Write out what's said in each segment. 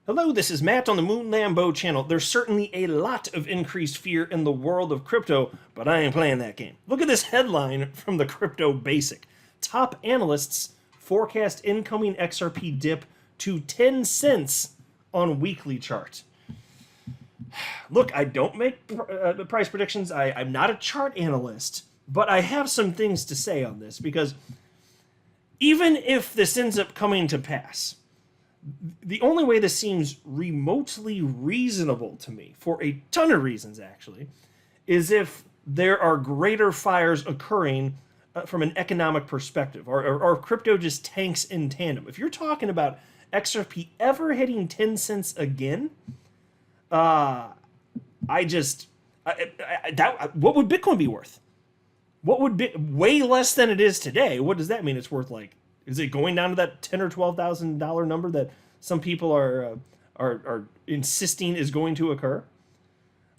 Hello, this is Matt on the Moon Lambo channel. There's certainly a lot of increased fear in the world of crypto, but I ain't playing that game. Look at this headline from the Crypto Basic. Top analysts forecast incoming XRP dip to 10 cents on weekly chart. Look, I don't make price predictions. I'm not a chart analyst, but I have some things to say on this because even if this ends up coming to pass, the only way this seems remotely reasonable to me, for a ton of reasons actually, is if there are greater fires occurring from an economic perspective, or crypto just tanks in tandem. If you're talking about XRP ever hitting 10 cents again, what would Bitcoin be worth? What would be way less than it is today? What does that mean? It's worth like, is it going down to that $10,000 or $12,000 number that some people are insisting is going to occur?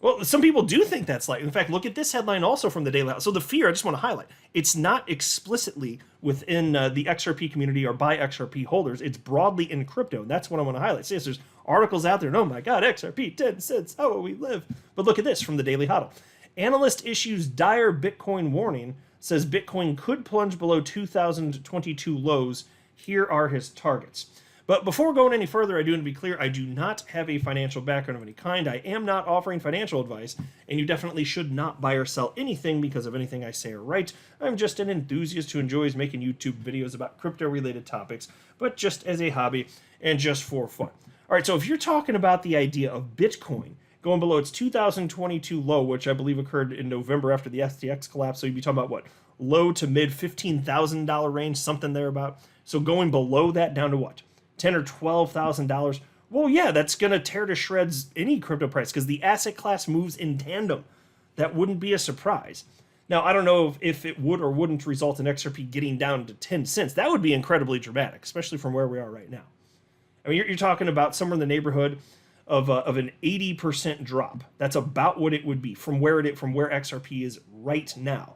Well, some people do think that's likely. In fact, look at this headline also from the Daily. So the fear, I just want to highlight, it's not explicitly within the XRP community or by XRP holders. It's broadly in crypto, and that's what I want to highlight. See, there's articles out there, and oh my God, XRP, 10 cents, how will we live? But look at this from the Daily Huddle. Analyst issues dire Bitcoin warning, says Bitcoin could plunge below 2022 lows. Here are his targets. But before going any further, I do want to be clear, I do not have a financial background of any kind. I am not offering financial advice, and you definitely should not buy or sell anything because of anything I say or write. I'm just an enthusiast who enjoys making YouTube videos about crypto-related topics, but just as a hobby and just for fun. All right, so if you're talking about the idea of Bitcoin going below its 2022 low, which I believe occurred in November after the FTX collapse, so you'd be talking about what? Low to mid $15,000 range, something thereabout. So going below that down to what? $10,000 or $12,000. Well, yeah, that's going to tear to shreds any crypto price because the asset class moves in tandem. That wouldn't be a surprise. Now, I don't know if it would or wouldn't result in XRP getting down to 10 cents. That would be incredibly dramatic, especially from where we are right now. I mean, you're talking about somewhere in the neighborhood of an 80% drop. That's about what it would be from where XRP is right now.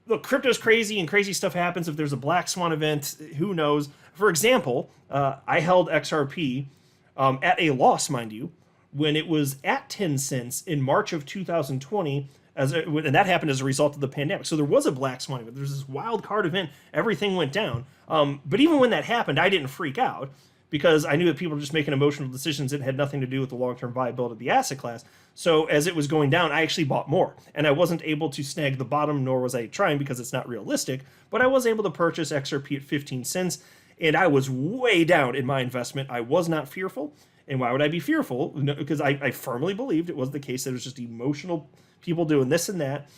Look, crypto's crazy and crazy stuff happens. If there's a black swan event, who knows? For example, I held XRP at a loss, mind you, when it was at 10 cents in March of 2020, and that happened as a result of the pandemic. So there was a black swan event. There's this wild card event. Everything went down. But even when that happened, I didn't freak out because I knew that people were just making emotional decisions that had nothing to do with the long-term viability of the asset class. So as it was going down, I actually bought more. And I wasn't able to snag the bottom, nor was I trying because it's not realistic. But I was able to purchase XRP at 15 cents. And I was way down in my investment. I was not fearful. And why would I be fearful? Because I firmly believed it was the case that it was just emotional people doing this and that.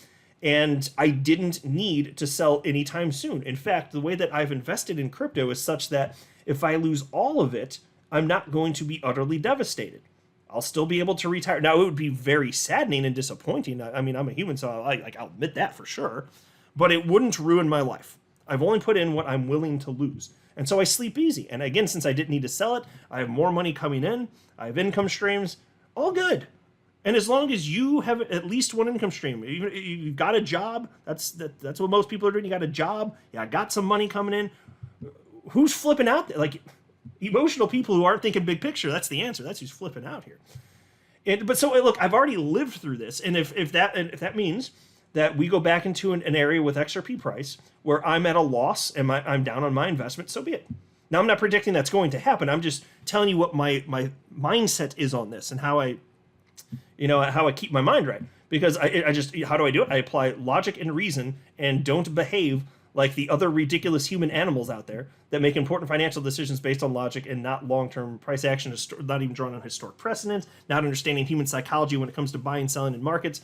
And I didn't need to sell anytime soon. In fact, the way that I've invested in crypto is such that if I lose all of it, I'm not going to be utterly devastated. I'll still be able to retire. Now, it would be very saddening and disappointing. I mean, I'm a human, so I'll admit that for sure. But it wouldn't ruin my life. I've only put in what I'm willing to lose. And so I sleep easy. And again, since I didn't need to sell it, I have more money coming in. I have income streams. All good. And as long as you have at least one income stream, you've got a job, that's what most people are doing. You got a job. Yeah, I got some money coming in. Who's flipping out there? Like, emotional people who aren't thinking big picture. That's the answer. That's who's flipping out here. But so look, I've already lived through this, and if that means that we go back into an area with XRP price where I'm at a loss and I'm down on my investment, so be it. Now, I'm not predicting that's going to happen. I'm just telling you what my mindset is on this and how I keep my mind right. Because how do I do it? I apply logic and reason and don't behave like the other ridiculous human animals out there that make important financial decisions based on logic and not long-term price action, not even drawn on historic precedent, not understanding human psychology when it comes to buying and selling in markets.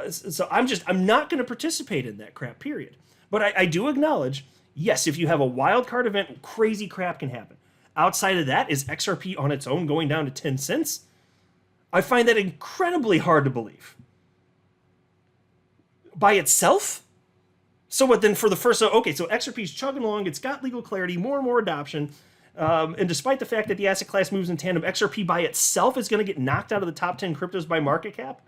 So I'm not going to participate in that crap, period. But I do acknowledge, yes, if you have a wild card event, crazy crap can happen. Outside of that, is XRP on its own going down to 10 cents? I find that incredibly hard to believe. By itself? So what then for the first, okay, so XRP's chugging along, it's got legal clarity, more and more adoption, and despite the fact that the asset class moves in tandem, XRP by itself is going to get knocked out of the top 10 cryptos by market cap?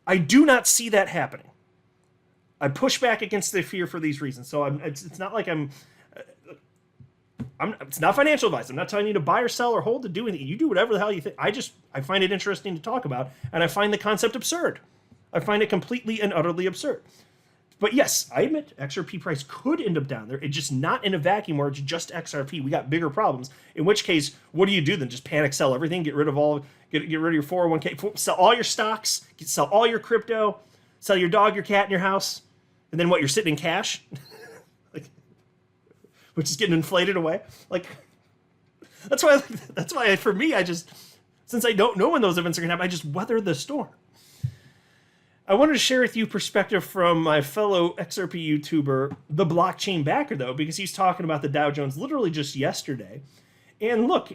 I do not see that happening. I push back against the fear for these reasons. So it's not like I'm It's not financial advice. I'm not telling you to buy or sell or hold to do anything. You do whatever the hell you think. I find it interesting to talk about, and I find the concept absurd. I find it completely and utterly absurd. But yes, I admit XRP price could end up down there. It's just not in a vacuum where it's just XRP. We got bigger problems. In which case, what do you do then? Just panic sell everything, get rid of your 401k, sell all your stocks, sell all your crypto, sell your dog, your cat, and your house, and then what? You're sitting in cash, like, which is getting inflated away. Like that's why for me, since I don't know when those events are gonna happen, I just weather the storm. I wanted to share with you perspective from my fellow XRP YouTuber, the blockchain backer, though, because he's talking about the Dow Jones literally just yesterday. And look,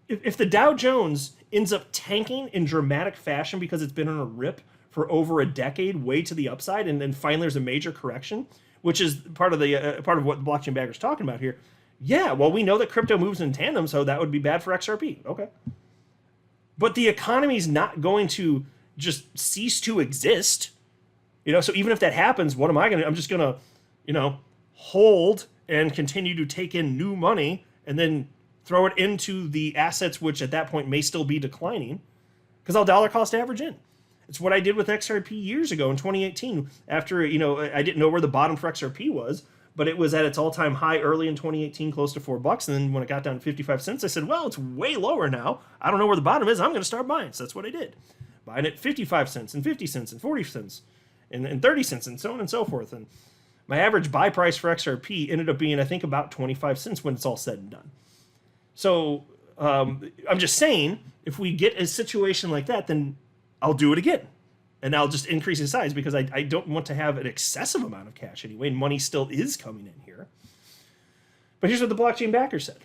if the Dow Jones ends up tanking in dramatic fashion because it's been on a rip for over a decade, way to the upside, and then finally there's a major correction, which is part of what the blockchain backer is talking about here. Yeah, well, we know that crypto moves in tandem, so that would be bad for XRP. Okay, but the economy's not going to just cease to exist, so even if that happens, what am I gonna do? I'm just gonna hold and continue to take in new money and then throw it into the assets which at that point may still be declining, because I'll dollar cost average in. It's what I did with XRP years ago in 2018 after I didn't know where the bottom for XRP was, but it was at its all-time high early in 2018, close to $4, and then when it got down to 55 cents, I said, well, it's way lower now, I don't know where the bottom is, I'm going to start buying. So that's what I did. Buying at 55 cents and 50 cents and 40 cents and 30 cents and so on and so forth. And my average buy price for XRP ended up being, I think, about 25 cents when it's all said and done. So I'm just saying, if we get a situation like that, then I'll do it again. And I'll just increase in size because I don't want to have an excessive amount of cash anyway, and money still is coming in here. But here's what the blockchain backer said.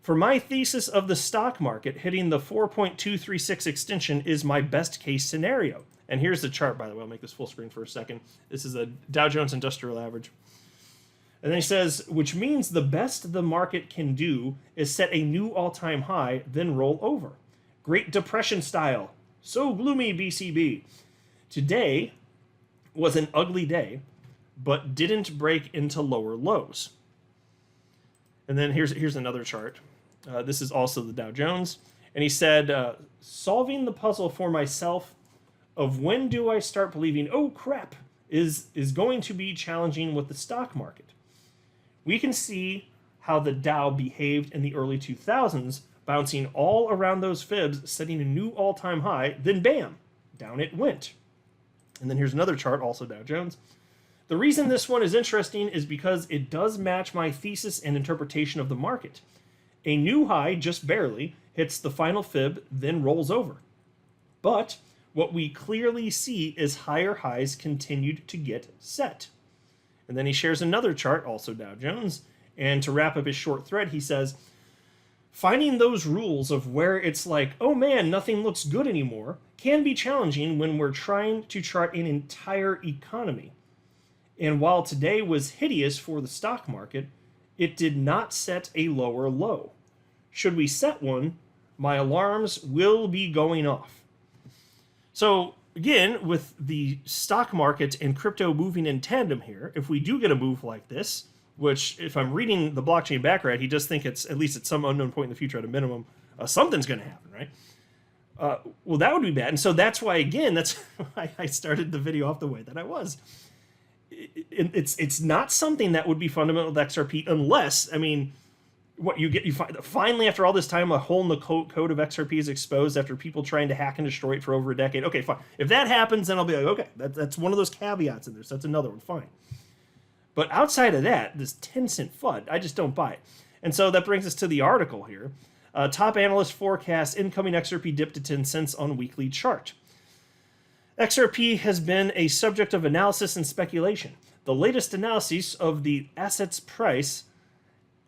For my thesis of the stock market, hitting the 4.236 extension is my best case scenario. And here's the chart, by the way. I'll make this full screen for a second. This is a Dow Jones Industrial Average. And then he says, which means the best the market can do is set a new all-time high, then roll over. Great Depression style. So gloomy, BCB. Today was an ugly day, but didn't break into lower lows. And then here's another chart. This is also the Dow Jones. And he said, solving the puzzle for myself of when do I start believing, oh crap, is going to be challenging with the stock market. We can see how the Dow behaved in the early 2000s, bouncing all around those fibs, setting a new all-time high, then bam, down it went. And then here's another chart, also Dow Jones. The reason this one is interesting is because it does match my thesis and interpretation of the market. A new high, just barely, hits the final fib, then rolls over. But what we clearly see is higher highs continued to get set. And then he shares another chart, also Dow Jones, and to wrap up his short thread, he says, finding those rules of where it's like, oh man, nothing looks good anymore, can be challenging when we're trying to chart an entire economy. And while today was hideous for the stock market, it did not set a lower low. Should we set one, my alarms will be going off. So again, with the stock market and crypto moving in tandem here, if we do get a move like this, which if I'm reading the blockchain back right, he does think it's, at least at some unknown point in the future at a minimum, something's going to happen, right? Well, that would be bad. And so that's why, again, that's why I started the video off the way that I was. It's not something that would be fundamental to XRP unless, I mean, what you find finally after all this time, a hole in the code of XRP is exposed after people trying to hack and destroy it for over a decade. Okay, fine. If that happens, then I'll be like, okay, that's one of those caveats in there. So that's another one. Fine. But outside of that, this 10-cent FUD, I just don't buy it. And so that brings us to the article here. Top analyst forecasts incoming XRP dip to 10 cents on weekly chart. XRP has been a subject of analysis and speculation. The latest analyses of the asset's price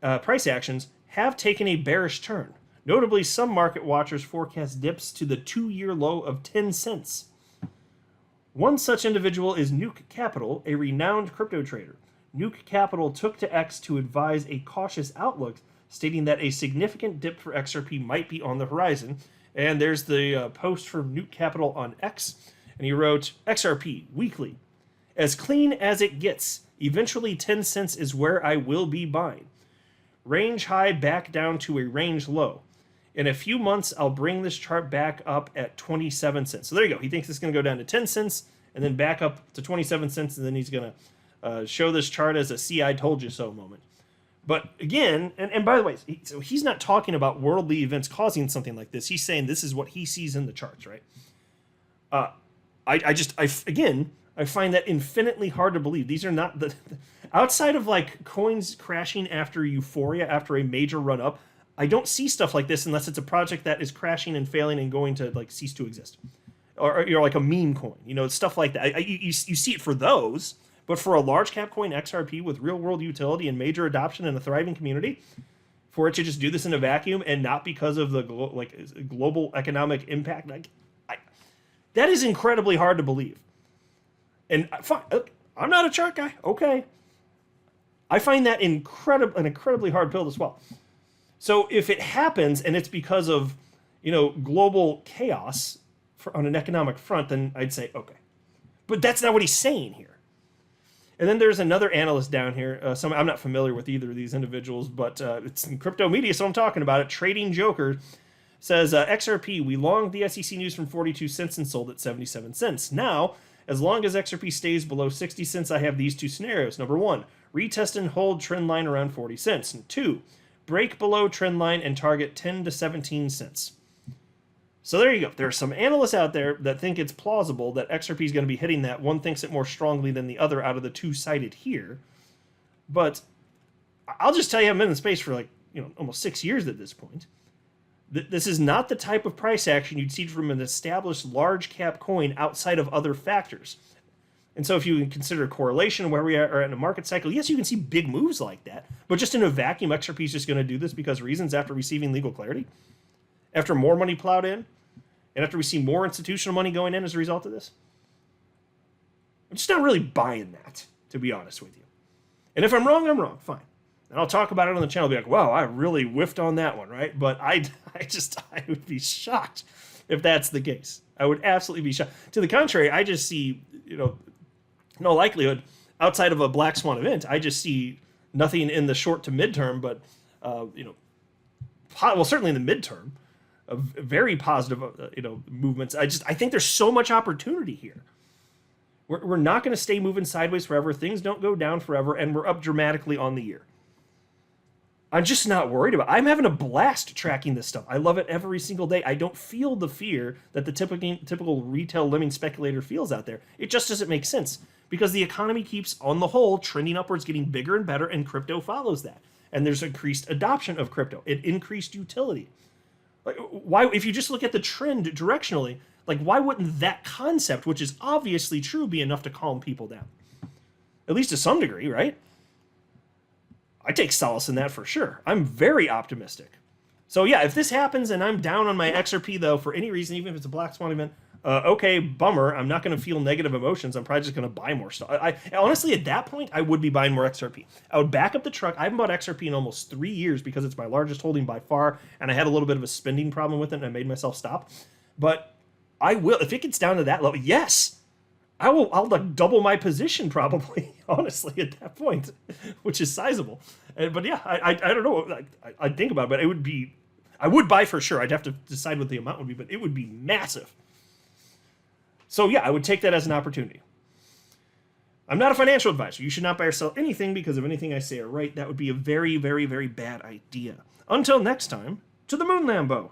actions have taken a bearish turn. Notably, some market watchers forecast dips to the 2-year low of 10 cents. One such individual is Nuke Capital, a renowned crypto trader. Nuke Capital took to X to advise a cautious outlook, stating that a significant dip for XRP might be on the horizon. And there's the post from Nuke Capital on X. And he wrote, XRP, weekly. As clean as it gets. Eventually 10 cents is where I will be buying. Range high back down to a range low. In a few months, I'll bring this chart back up at 27 cents. So there you go. He thinks it's going to go down to 10 cents and then back up to 27 cents, and then he's going to show this chart as a "see, I told you so" moment. But again, and by the way, so he's not talking about worldly events causing something like this. He's saying this is what he sees in the charts, right? I find that infinitely hard to believe. These are not outside of like coins crashing after euphoria, after a major run up. I don't see stuff like this unless it's a project that is crashing and failing and going to like cease to exist, or like a meme coin, stuff like that. You see it for those, but for a large cap coin XRP with real world utility and major adoption and a thriving community, for it to just do this in a vacuum and not because of the global economic impact, that is incredibly hard to believe. And fine, I'm not a chart guy. Okay, I find that an incredibly hard pill to swallow. So if it happens and it's because of global chaos on an economic front, then I'd say okay. But that's not what he's saying here. And then there's another analyst down here. I'm not familiar with either of these individuals, but it's in crypto media, so I'm talking about it. Trading Joker says, XRP, we longed the SEC news from 42 cents and sold at 77 cents. Now, as long as XRP stays below 60 cents, I have these two scenarios. Number one, retest and hold trend line around 40 cents. And two, break below trend line and target 10 to 17 cents. So there you go. There are some analysts out there that think it's plausible that XRP is going to be hitting that. One thinks it more strongly than the other out of the two cited here. But I'll just tell you, I've been in the space for almost 6 years at this point. This is not the type of price action you'd see from an established large cap coin outside of other factors. And so if you consider correlation where we are in a market cycle, yes, you can see big moves like that. But just in a vacuum, XRP is just going to do this because reasons after receiving legal clarity, after more money plowed in, and after we see more institutional money going in as a result of this. I'm just not really buying that, to be honest with you. And if I'm wrong, I'm wrong. Fine. And I'll talk about it on the channel. Be like, wow, I really whiffed on that one, right? But I would be shocked if that's the case. I would absolutely be shocked. To the contrary, I just see, no likelihood outside of a black swan event. I just see nothing in the short to midterm, but certainly in the midterm, very positive, movements. I think there's so much opportunity here. We're not going to stay moving sideways forever. Things don't go down forever, and we're up dramatically on the year. I'm just not worried about it. I'm having a blast tracking this stuff. I love it every single day. I don't feel the fear that the typical retail lemming speculator feels out there. It just doesn't make sense because the economy keeps, on the whole, trending upwards, getting bigger and better, and crypto follows that. And there's increased adoption of crypto. It increased utility. Like, why, if you just look at the trend directionally, why wouldn't that concept, which is obviously true, be enough to calm people down? At least to some degree, right? I take solace in that for sure. I'm very optimistic. So yeah, if this happens and I'm down on my XRP though, for any reason, even if it's a black swan event, okay, bummer. I'm not going to feel negative emotions. I'm probably just going to buy more stuff. I honestly, at that point, I would be buying more XRP. I would back up the truck. I haven't bought XRP in almost 3 years because it's my largest holding by far, and I had a little bit of a spending problem with it, and I made myself stop. But I will, if it gets down to that level, yes, I'll double my position probably, honestly, at that point, which is sizable. But yeah, I don't know. I'd think about it, but it would be, I would buy for sure. I'd have to decide what the amount would be, but it would be massive. So yeah, I would take that as an opportunity. I'm not a financial advisor. You should not buy or sell anything because of anything I say or write. That would be a very, very, very bad idea. Until next time, to the moon, Lambo.